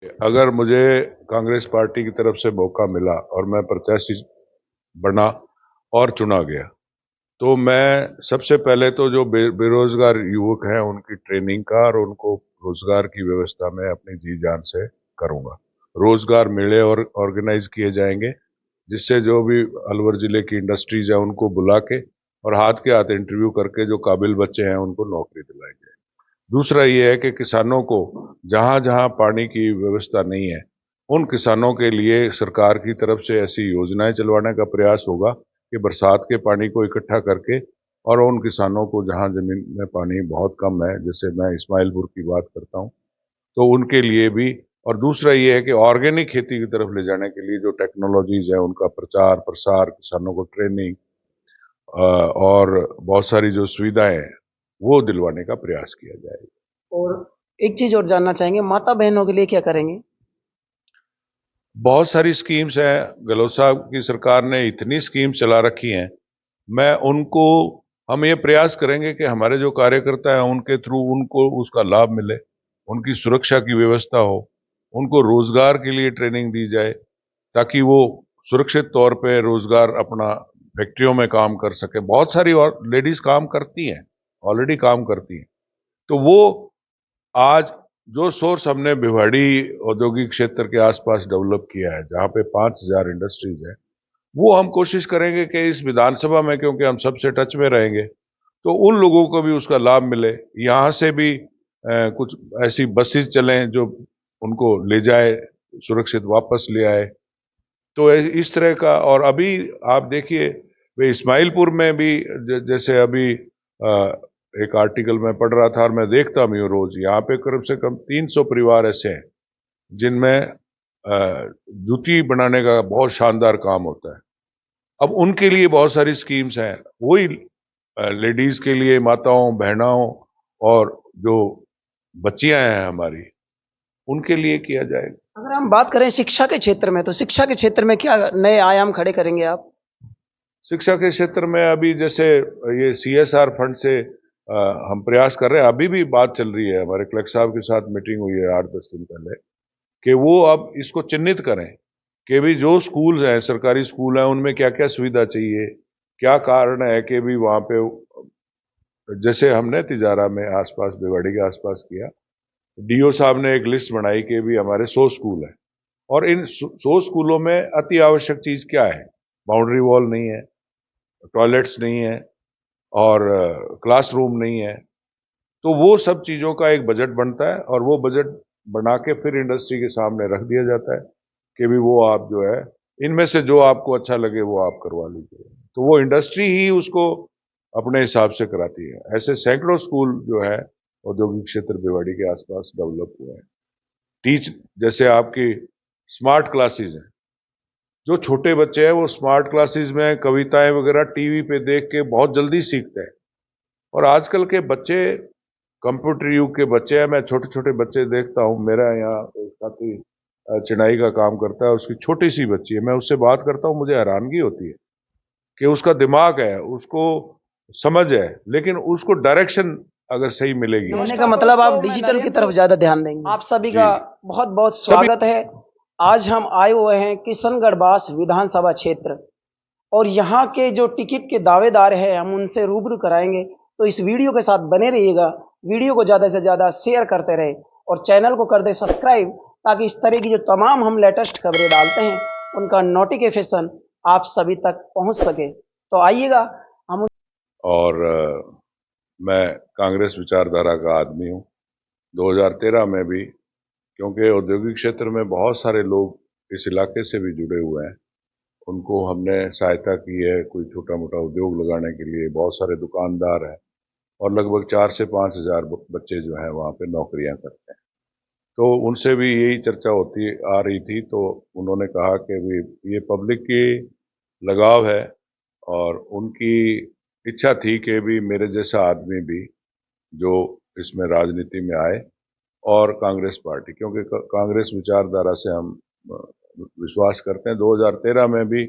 अगर मुझे कांग्रेस पार्टी की तरफ से मौका मिला और मैं प्रत्याशी बना और चुना गया, तो मैं सबसे पहले तो जो बेरोजगार युवक हैं उनकी ट्रेनिंग का और उनको रोजगार की व्यवस्था में अपनी जी जान से करूंगा। रोजगार मेले और ऑर्गेनाइज किए जाएंगे, जिससे जो भी अलवर जिले की इंडस्ट्रीज है उनको बुला के और हाथ के हाथ इंटरव्यू करके जो काबिल बच्चे हैं उनको नौकरी दिलाई जाए। दूसरा ये है कि किसानों को जहां जहां पानी की व्यवस्था नहीं है, उन किसानों के लिए सरकार की तरफ से ऐसी योजनाएं चलवाने का प्रयास होगा कि बरसात के पानी को इकट्ठा करके और उन किसानों को जहां जमीन में पानी बहुत कम है, जैसे मैं इस्माइलपुर की बात करता हूं, तो उनके लिए भी। और दूसरा ये है कि ऑर्गेनिक खेती की तरफ ले जाने के लिए जो टेक्नोलॉजीज है उनका प्रचार प्रसार, किसानों को ट्रेनिंग और बहुत सारी जो सुविधाएं हैं वो दिलवाने का प्रयास किया जाएगा। और एक चीज और जानना चाहेंगे, माता बहनों के लिए क्या करेंगे? बहुत सारी स्कीम्स हैं, गहलोत साहब की सरकार ने इतनी स्कीम चला रखी हैं। मैं उनको हम ये प्रयास करेंगे कि हमारे जो कार्यकर्ता हैं उनके थ्रू उनको उसका लाभ मिले, उनकी सुरक्षा की व्यवस्था हो, उनको रोजगार के लिए ट्रेनिंग दी जाए ताकि वो सुरक्षित तौर पे रोजगार अपना फैक्ट्रियों में काम कर सके। बहुत सारी और लेडीज काम करती हैं, ऑलरेडी काम करती हैं। तो वो आज जो सोर्स हमने भिवाड़ी औद्योगिक क्षेत्र के आसपास डेवलप किया है, जहां पे 5,000 इंडस्ट्रीज है, वो हम कोशिश करेंगे कि इस विधानसभा में, क्योंकि हम सबसे टच में रहेंगे, तो उन लोगों को भी उसका लाभ मिले। यहां से भी कुछ ऐसी बसेस चलें जो उनको ले जाए, सुरक्षित वापस ले आए। तो इस तरह का। और अभी आप देखिए, वे इस्माइलपुर में भी जैसे अभी एक आर्टिकल में पढ़ रहा था और मैं देखता भी हूँ रोज, यहाँ पे करीब से कम 300 परिवार ऐसे हैं जिनमें जूती बनाने का बहुत शानदार काम होता है। अब उनके लिए बहुत सारी स्कीम्स हैं, वही लेडीज के लिए, माताओं बहनाओं और जो बच्चियां हैं हमारी, उनके लिए किया जाएगा। अगर हम बात करें शिक्षा के क्षेत्र में, तो शिक्षा के क्षेत्र में क्या नए आयाम खड़े करेंगे आप? शिक्षा के क्षेत्र में अभी जैसे ये सीएसआर फंड से हम प्रयास कर रहे हैं। अभी भी बात चल रही है, हमारे कलेक्टर साहब के साथ मीटिंग हुई है 8-10 दिन पहले, कि वो अब इसको चिन्हित करें कि भी जो स्कूल हैं, सरकारी स्कूल हैं, उनमें क्या क्या सुविधा चाहिए, क्या कारण है कि भी वहां पे, जैसे हमने तिजारा में आसपास, भिवाड़ी के आसपास किया, डीओ साहब ने एक लिस्ट बनाई कि भी हमारे 100 स्कूल हैं और इन 100 स्कूलों में अति आवश्यक चीज क्या है। बाउंड्री वॉल नहीं है, टॉयलेट्स नहीं है और क्लासरूम नहीं है। तो वो सब चीजों का एक बजट बनता है और वो बजट बना के फिर इंडस्ट्री के सामने रख दिया जाता है कि भी वो आप जो है, इनमें से जो आपको अच्छा लगे वो आप करवा लीजिए। तो वो इंडस्ट्री ही उसको अपने हिसाब से कराती है। ऐसे सैकड़ों स्कूल जो है औद्योगिक क्षेत्र भिवाड़ी के आसपास डेवलप हुए हैं। टीच जैसे आपकी स्मार्ट क्लासेस हैं, जो छोटे बच्चे हैं वो स्मार्ट क्लासेस में कविताएं वगैरह टीवी पे देख के बहुत जल्दी सीखते हैं। और आजकल के बच्चे कंप्यूटर युग के बच्चे हैं। मैं छोटे छोटे बच्चे देखता हूँ, मेरा यहाँ एक साथी चिनाई का काम करता है, उसकी छोटी सी बच्ची है, मैं उससे बात करता हूँ, मुझे हैरानगी होती है कि उसका दिमाग है, उसको समझ है, लेकिन उसको डायरेक्शन अगर सही मिलेगी। कहने का मतलब आप डिजिटल की तरफ ज्यादा ध्यान देंगे। आप सभी का जी, बहुत बहुत सभी। स्वागत है। आज हम आए हुए हैं किशनगढ़ बास विधानसभा क्षेत्र, और यहाँ के जो टिकट के दावेदार हैं हम उनसे रूबरू कराएंगे। तो इस वीडियो के साथ बने रहिएगा, वीडियो को ज़्यादा से ज़्यादा शेयर करते रहे और चैनल को कर दे सब्सक्राइब, ताकि इस तरह की जो तमाम हम लेटेस्ट खबरें डालते हैं उनका नोटिफिकेशन आप सभी तक पहुंच सके। तो आइएगा हम। और मैं कांग्रेस विचारधारा का आदमी हूँ। 2013 में भी, क्योंकि औद्योगिक क्षेत्र में बहुत सारे लोग इस इलाके से भी जुड़े हुए हैं, उनको हमने सहायता की है कोई छोटा मोटा उद्योग लगाने के लिए। बहुत सारे दुकानदार हैं और लगभग 4 से 5 हजार बच्चे जो हैं वहाँ पे नौकरियां करते हैं। तो उनसे भी यही चर्चा होती आ रही थी, तो उन्होंने कहा कि भी ये पब्लिक की लगाव है और उनकी इच्छा थी कि भी मेरे जैसा आदमी भी जो इसमें राजनीति में आए और कांग्रेस पार्टी, क्योंकि कांग्रेस विचारधारा से हम अ, विश्वास करते हैं। 2013 में भी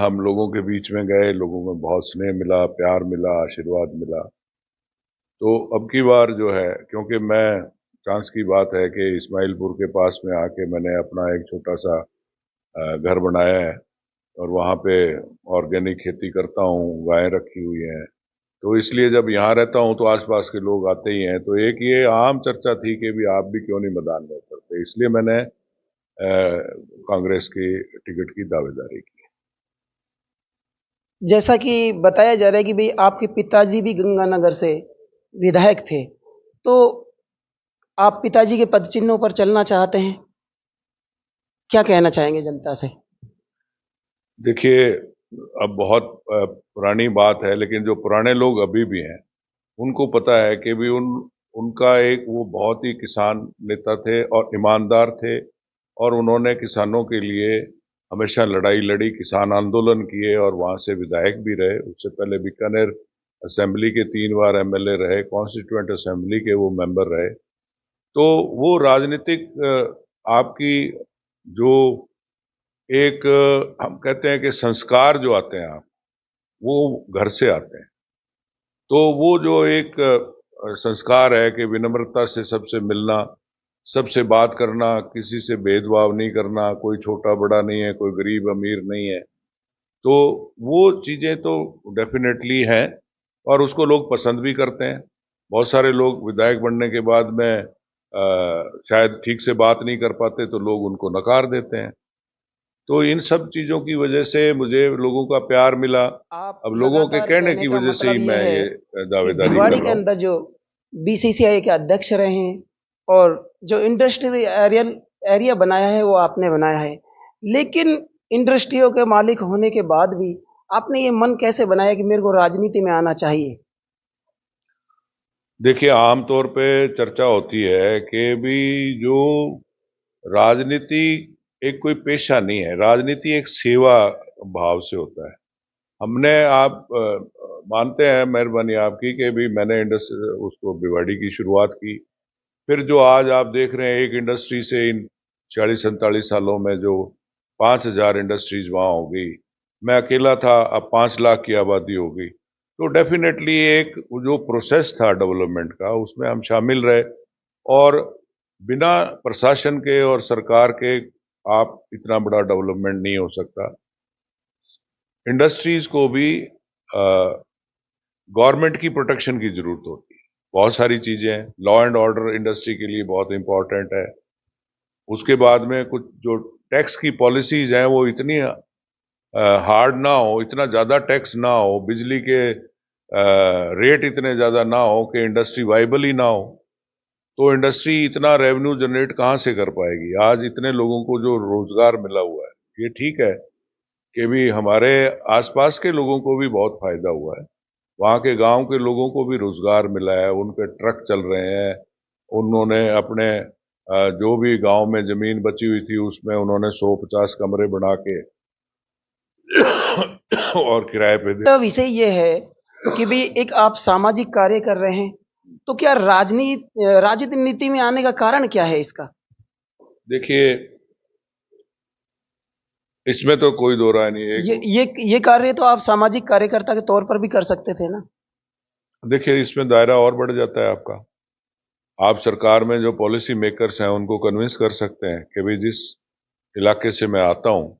हम लोगों के बीच में गए, लोगों में बहुत स्नेह मिला, प्यार मिला, आशीर्वाद मिला। तो अब की बार जो है, क्योंकि मैं चांस की बात है कि इस्माइलपुर के पास में आके मैंने अपना एक छोटा सा घर बनाया है और वहाँ पे ऑर्गेनिक खेती करता हूँ, गायें रखी हुई हैं। तो इसलिए जब यहाँ रहता हूँ तो आसपास के लोग आते ही हैं। तो एक ये आम चर्चा थी कि भी आप भी क्यों नहीं मैदान में उतरते, इसलिए मैंने कांग्रेस की टिकट की दावेदारी की। जैसा कि बताया जा रहा है कि भाई आपके पिताजी भी गंगानगर से विधायक थे, तो आप पिताजी के पद चिन्हों पर चलना चाहते हैं? क्या कहना चाहेंगे जनता से? देखिए, अब बहुत पुरानी बात है, लेकिन जो पुराने लोग अभी भी हैं, उनको पता है कि भी उनका एक वो बहुत ही किसान नेता थे और ईमानदार थे और उन्होंने किसानों के लिए हमेशा लड़ाई लड़ी, किसान आंदोलन किए और वहाँ से विधायक भी रहे। उससे पहले बीकानेर असेंबली के 3 बार एमएलए रहे, कॉन्स्टिट्यूएंट असेंबली के वो मेंबर रहे। तो वो राजनीतिक आपकी जो एक हम कहते हैं कि संस्कार जो आते हैं आप, वो घर से आते हैं। तो वो जो एक संस्कार है कि विनम्रता से सबसे मिलना, सबसे बात करना, किसी से भेदभाव नहीं करना, कोई छोटा बड़ा नहीं है, कोई गरीब अमीर नहीं है। तो वो चीज़ें तो डेफ़िनेटली हैं और उसको लोग पसंद भी करते हैं। बहुत सारे लोग विधायक बनने के बाद में शायद ठीक से बात नहीं कर पाते तो लोग उनको नकार देते हैं। तो इन सब चीज़ों की वजह से मुझे लोगों का प्यार मिला। आप अब लोगों के लगातार कहने कहने की का वजह से मतलब ही ये मैं है ये कि दावेदारी भिवाड़ी कर के रहा हूँ। अंदर जो बीसीसीआई के अध्यक्ष रहे हैं और जो इंडस्ट्रियल एरिया बनाया है वो आपने बनाया है। लेकिन इंडस्ट्रियों के मालिक होने के बाद भी आपने ये मन कैसे बनाया कि मेरे को राजनीति में आना चाहिए? देखिए, आम तौर पे चर्चा होती है कि भी जो राजनीति एक कोई पेशा नहीं है, राजनीति एक सेवा भाव से होता है। हमने आप मानते हैं मेहरबानी आपकी कि भी मैंने उसको भिवाड़ी की शुरुआत की। फिर जो आज आप देख रहे हैं एक इंडस्ट्री से इन 40-47 सालों में जो 5,000 इंडस्ट्रीज वहाँ हो गई। मैं अकेला था, अब 5 लाख की आबादी हो गई। तो डेफ़िनेटली एक जो प्रोसेस था डेवलपमेंट का, उसमें हम शामिल रहे और बिना प्रशासन के और सरकार के आप इतना बड़ा डेवलपमेंट नहीं हो सकता। इंडस्ट्रीज को भी गवर्नमेंट की प्रोटेक्शन की ज़रूरत होती है। बहुत सारी चीज़ें हैं, लॉ एंड ऑर्डर इंडस्ट्री के लिए बहुत इम्पोर्टेंट है। उसके बाद में कुछ जो टैक्स की पॉलिसीज़ हैं, वो इतनी हार्ड ना हो, इतना ज़्यादा टैक्स ना हो, बिजली के रेट इतने ज़्यादा ना हो कि इंडस्ट्री वाइबल ही ना हो। तो इंडस्ट्री इतना रेवेन्यू जनरेट कहाँ से कर पाएगी? आज इतने लोगों को जो रोज़गार मिला हुआ है, ये ठीक है कि भी हमारे आसपास के लोगों को भी बहुत फ़ायदा हुआ है। वहाँ के गांव के लोगों को भी रोजगार मिला है, उनके ट्रक चल रहे हैं, उन्होंने अपने जो भी गांव में जमीन बची हुई थी उसमें उन्होंने 150 कमरे बना के और किराए पे दे। तो विषय ये है कि भाई एक आप सामाजिक कार्य कर रहे हैं, तो क्या राजनीति में आने का कारण क्या है इसका? देखिए, इसमें तो कोई दो राय नहीं है। ये कार्य तो आप सामाजिक कार्यकर्ता के तौर पर भी कर सकते थे ना? देखिए, इसमें दायरा और बढ़ जाता है आपका। आप सरकार में जो पॉलिसी मेकर्स हैं उनको कन्विंस कर सकते हैं कि भाई जिस इलाके से मैं आता हूँ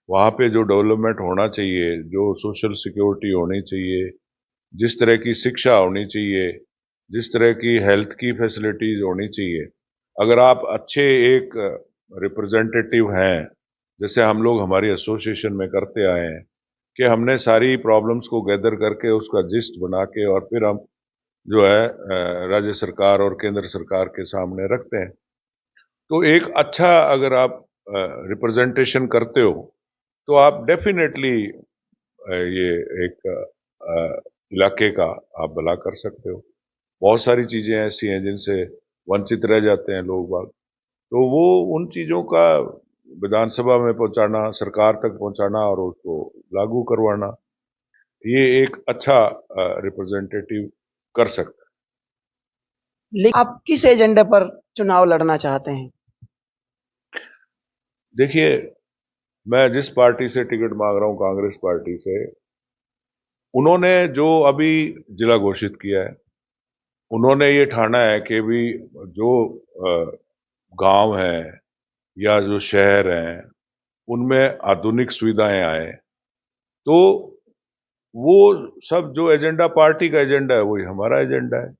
वहाँ पे जो डेवलपमेंट होना चाहिए, जो सोशल सिक्योरिटी होनी चाहिए, जिस तरह की शिक्षा होनी चाहिए, जिस तरह की हेल्थ की फैसिलिटीज होनी चाहिए, अगर आप अच्छे एक रिप्रेजेंटेटिव हैं, जैसे हम लोग हमारी एसोसिएशन में करते आए हैं कि हमने सारी प्रॉब्लम्स को गैदर करके उसका जिस्ट बना के और फिर हम जो है राज्य सरकार और केंद्र सरकार के सामने रखते हैं। तो एक अच्छा अगर आप रिप्रेजेंटेशन करते हो तो आप डेफिनेटली ये एक इलाके का आप भला कर सकते हो। बहुत सारी चीजें ऐसी हैं जिनसे वंचित रह जाते हैं लोग बाग, तो वो उन चीजों का विधानसभा में पहुंचाना, सरकार तक पहुंचाना और उसको लागू करवाना, ये एक अच्छा रिप्रेजेंटेटिव कर सकता है। लेकिन आप किस एजेंडे पर चुनाव लड़ना चाहते हैं? देखिए, मैं जिस पार्टी से टिकट मांग रहा हूं, कांग्रेस पार्टी से, उन्होंने जो अभी जिला घोषित किया है उन्होंने ये ठाना है कि भी जो गांव है या जो शहर हैं उनमें आधुनिक सुविधाएं आए, तो वो सब जो एजेंडा पार्टी का एजेंडा है वही हमारा एजेंडा है।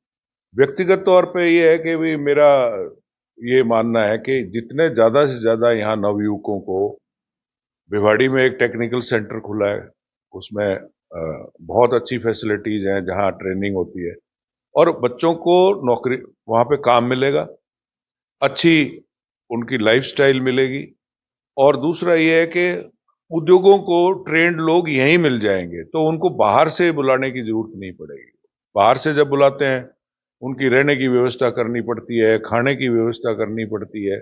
व्यक्तिगत तौर पे ये है कि भी मेरा ये मानना है कि जितने ज्यादा से ज्यादा यहाँ नवयुवकों को, भिवाड़ी में एक टेक्निकल सेंटर खुला है, उसमें बहुत अच्छी फैसिलिटीज हैं जहाँ ट्रेनिंग होती है और बच्चों को नौकरी वहां पे काम मिलेगा, अच्छी उनकी लाइफस्टाइल मिलेगी। और दूसरा ये है कि उद्योगों को ट्रेंड लोग यहीं मिल जाएंगे, तो उनको बाहर से बुलाने की जरूरत नहीं पड़ेगी। बाहर से जब बुलाते हैं उनकी रहने की व्यवस्था करनी पड़ती है, खाने की व्यवस्था करनी पड़ती है,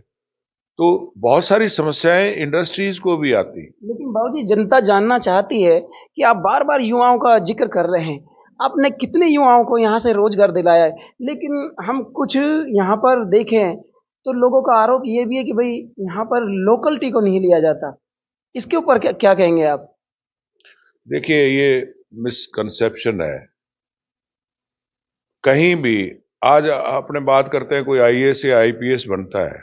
तो बहुत सारी समस्याएं इंडस्ट्रीज को भी आती। लेकिन बाबूजी, जनता जानना चाहती है कि आप बार बार युवाओं का जिक्र कर रहे हैं, आपने कितने युवाओं को यहाँ से रोजगार दिलाया है, लेकिन हम कुछ यहाँ पर देखें तो लोगों का आरोप ये भी है कि भाई यहाँ पर लोकलिटी को नहीं लिया जाता। इसके ऊपर क्या क्या कहेंगे आप? देखिए, ये मिसकंसेप्शन है। कहीं भी आज अपने बात करते हैं, कोई आईएएस या आईपीएस बनता है,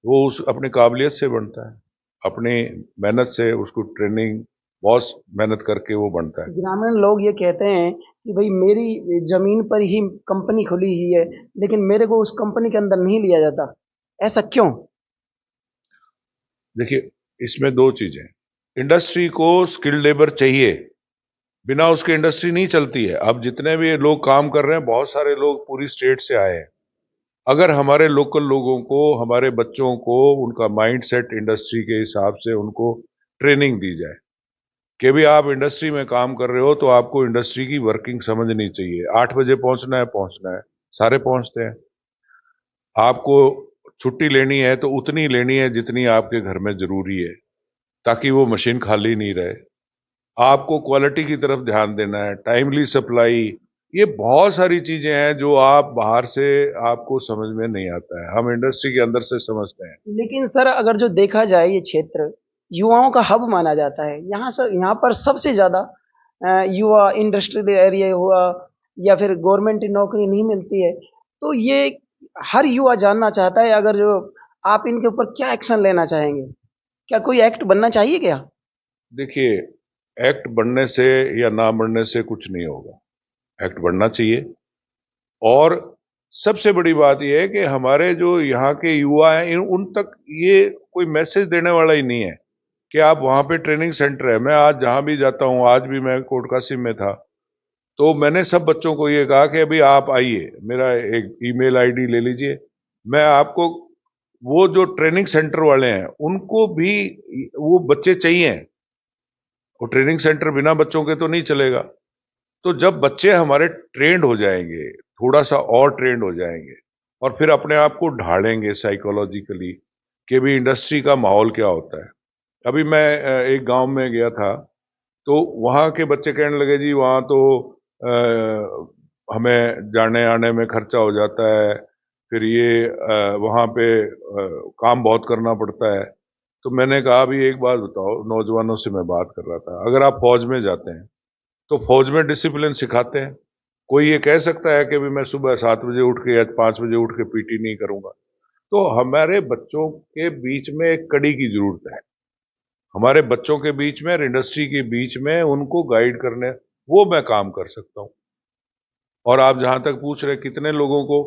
वो उस अपनी काबिलियत से बनता है, अपनी मेहनत से, उसको ट्रेनिंग बहुत मेहनत करके वो बनता है। ग्रामीण लोग ये कहते हैं कि भाई मेरी जमीन पर ही कंपनी खुली हुई है, लेकिन मेरे को उस कंपनी के अंदर नहीं लिया जाता। ऐसा क्यों? देखिए, इसमें दो चीजें, इंडस्ट्री को स्किल्ड लेबर चाहिए, बिना उसके इंडस्ट्री नहीं चलती है। अब जितने भी लोग काम कर रहे हैं, बहुत सारे लोग पूरी स्टेट से आए हैं। अगर हमारे लोकल लोगों को, हमारे बच्चों को, उनका माइंड सेट इंडस्ट्री के हिसाब से उनको ट्रेनिंग दी जाए कि भी आप इंडस्ट्री में काम कर रहे हो तो आपको इंडस्ट्री की वर्किंग समझनी चाहिए। 8 बजे पहुंचना है, सारे पहुंचते हैं। आपको छुट्टी लेनी है तो उतनी लेनी है जितनी आपके घर में जरूरी है, ताकि वो मशीन खाली नहीं रहे। आपको क्वालिटी की तरफ ध्यान देना है, टाइमली सप्लाई, ये बहुत सारी चीजें हैं जो आप बाहर से आपको समझ में नहीं आता है, हम इंडस्ट्री के अंदर से समझते हैं। लेकिन सर, अगर जो देखा जाए ये क्षेत्र युवाओं का हब माना जाता है। यहाँ पर सबसे ज़्यादा युवा इंडस्ट्रियल एरिया हुआ या फिर गवर्नमेंट की नौकरी नहीं मिलती है। तो ये हर युवा जानना चाहता है, अगर जो आप इनके ऊपर क्या एक्शन लेना चाहेंगे? क्या कोई एक्ट बनना चाहिए क्या? देखिए, एक्ट बनने से या ना बनने से कुछ नहीं होगा, एक्ट बनना चाहिए। और सबसे बड़ी बात यह है कि हमारे जो यहाँ के युवा हैं, उन तक ये कोई मैसेज देने वाला ही नहीं है कि आप वहां पे ट्रेनिंग सेंटर है। मैं आज जहां भी जाता हूं, आज भी मैं कोट कासिम में था, तो मैंने सब बच्चों को ये कहा कि अभी आप आइए, मेरा एक ईमेल आईडी ले लीजिए, मैं आपको, वो जो ट्रेनिंग सेंटर वाले हैं उनको भी वो बच्चे चाहिए। वो ट्रेनिंग सेंटर बिना बच्चों के तो नहीं चलेगा। तो जब बच्चे हमारे ट्रेंड हो जाएंगे, थोड़ा सा और ट्रेंड हो जाएंगे, और फिर अपने आप को ढालेंगे साइकोलॉजिकली कि भी इंडस्ट्री का माहौल क्या होता है। अभी मैं एक गांव में गया था, तो वहां के बच्चे कहने लगे, जी वहां तो हमें जाने आने में खर्चा हो जाता है, फिर ये वहां पे काम बहुत करना पड़ता है। तो मैंने कहा, भी एक बात बताओ, नौजवानों से मैं बात कर रहा था, अगर आप फौज में जाते हैं तो फौज में डिसिप्लिन सिखाते हैं। कोई ये कह सकता है कि भी मैं सुबह 7 बजे उठ के या 5 बजे उठ के पीटी नहीं करूंगा? तो हमारे बच्चों के बीच में एक कड़ी की जरूरत है, हमारे बच्चों के बीच में और इंडस्ट्री के बीच में उनको गाइड करने, वो मैं काम कर सकता हूं। और आप जहां तक पूछ रहे कितने लोगों को,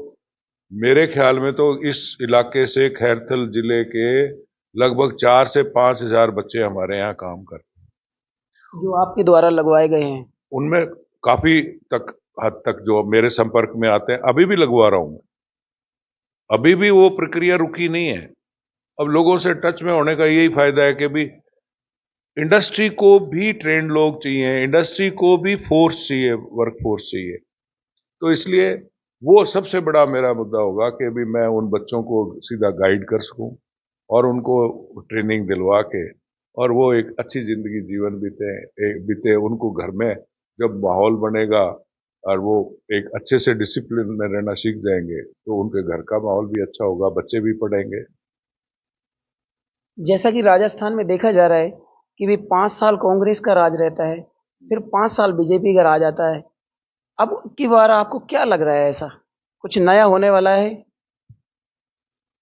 मेरे ख्याल में तो इस इलाके से, खैरथल जिले के, लगभग 4 से 5 हजार बच्चे हमारे यहाँ काम करते जो आपके द्वारा लगवाए गए हैं? हैं। उनमें काफी तक हद तक जो मेरे संपर्क में आते हैं, अभी भी लगवा रहा हूं मैं, अभी भी वो प्रक्रिया रुकी नहीं है। अब लोगों से टच में होने का यही फायदा है कि भी इंडस्ट्री को भी ट्रेंड लोग चाहिए, इंडस्ट्री को भी फोर्स चाहिए, वर्क फोर्स चाहिए। तो इसलिए वो सबसे बड़ा मेरा मुद्दा होगा कि भी मैं उन बच्चों को सीधा गाइड कर सकूं और उनको ट्रेनिंग दिलवा के, और वो एक अच्छी जिंदगी जीवन बीते उनको घर में जब माहौल बनेगा और वो एक अच्छे से डिसिप्लिन में रहना सीख जाएंगे, तो उनके घर का माहौल भी अच्छा होगा, बच्चे भी पढ़ेंगे। जैसा कि राजस्थान में देखा जा रहा है कि भी 5 साल कांग्रेस का राज रहता है, फिर 5 साल बीजेपी का राज आता है। अब की बार आपको क्या लग रहा है ऐसा? कुछ नया होने वाला है?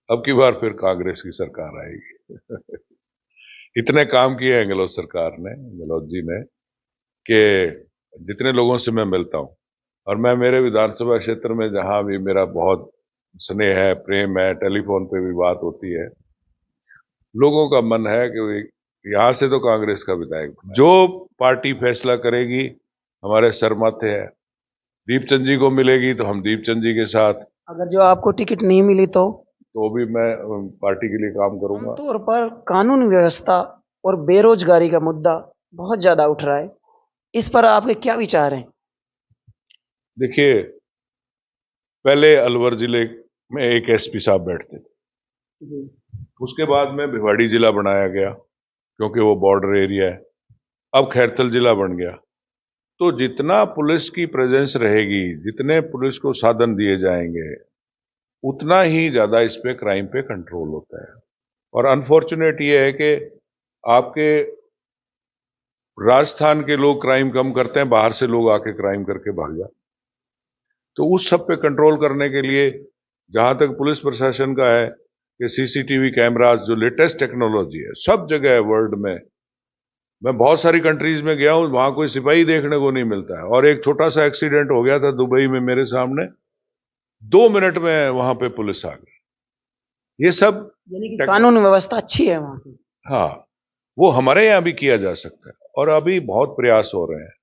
अब की बार फिर कांग्रेस की सरकार आएगी। इतने काम किए हैं गहलोत सरकार ने, गहलोत जी ने, कि जितने लोगों से मैं मिलता हूं, और मैं मेरे विधानसभा क्षेत्र में जहां भी मेरा बहुत स्नेह है, प्रेम है, टेलीफोन पे भी बात होती है, लोगों का मन है कि यहां से तो कांग्रेस का विधायक बनाए। जो पार्टी फैसला करेगी हमारे सर माथे है। दीपचंद जी को मिलेगी तो हम दीपचंद जी के साथ, अगर जो आपको टिकट नहीं मिली तो? तो भी मैं पार्टी के लिए काम करूंगा। आमतौर पर कानून व्यवस्था और बेरोजगारी का मुद्दा बहुत ज्यादा उठ रहा है, इस पर आपके क्या विचार हैं? देखिए, पहले अलवर जिले में एक एसपी साहब बैठते थे, जी। उसके बाद में भिवाड़ी जिला बनाया गया क्योंकि वो बॉर्डर एरिया है। अब खैरथल जिला बन गया। तो जितना पुलिस की प्रेजेंस रहेगी, जितने पुलिस को साधन दिए जाएंगे, उतना ही ज्यादा इस पे क्राइम पे कंट्रोल होता है। और अनफॉर्चुनेट ये है कि आपके राजस्थान के लोग क्राइम कम करते हैं, बाहर से लोग आके क्राइम करके भाग जाते। तो उस सब पे कंट्रोल करने के लिए जहां तक पुलिस प्रशासन का है कि सीसीटीवी कैमरास, जो लेटेस्ट टेक्नोलॉजी है, सब जगह है वर्ल्ड में। मैं बहुत सारी कंट्रीज में गया हूं, वहां कोई सिपाही देखने को नहीं मिलता है। और एक छोटा सा एक्सीडेंट हो गया था दुबई में मेरे सामने, 2 मिनट में वहां पे पुलिस आ गई। ये सब यानी कि कानून व्यवस्था अच्छी है वहाँ की। हाँ, वो हमारे यहां भी किया जा सकता है और अभी बहुत प्रयास हो रहे हैं।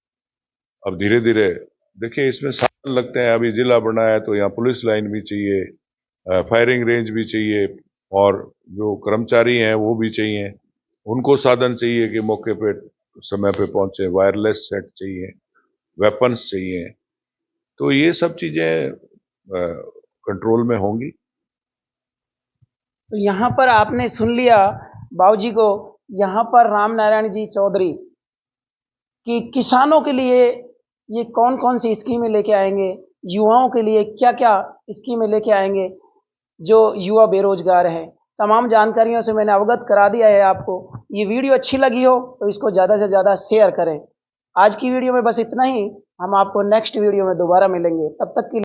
अब धीरे धीरे देखिए, इसमें साल लगते हैं। अभी जिला बना है तो यहाँ पुलिस लाइन भी चाहिए, फायरिंग रेंज भी चाहिए, और जो कर्मचारी हैं वो भी चाहिए। उनको साधन चाहिए कि मौके पे समय पे पहुंचे, वायरलेस सेट चाहिए, वेपन्स चाहिए। तो ये सब चीजें कंट्रोल में होंगी। तो यहाँ पर आपने सुन लिया बाबूजी को, यहाँ पर राम नारायण जी चौधरी कि किसानों के लिए ये कौन कौन सी स्कीमें लेके आएंगे, युवाओं के लिए क्या क्या स्कीमें लेके आएंगे जो युवा बेरोजगार है। तमाम जानकारियों से मैंने अवगत करा दिया है आपको। ये वीडियो अच्छी लगी हो तो इसको ज़्यादा से ज़्यादा शेयर करें। आज की वीडियो में बस इतना ही। हम आपको नेक्स्ट वीडियो में दोबारा मिलेंगे, तब तक के लिए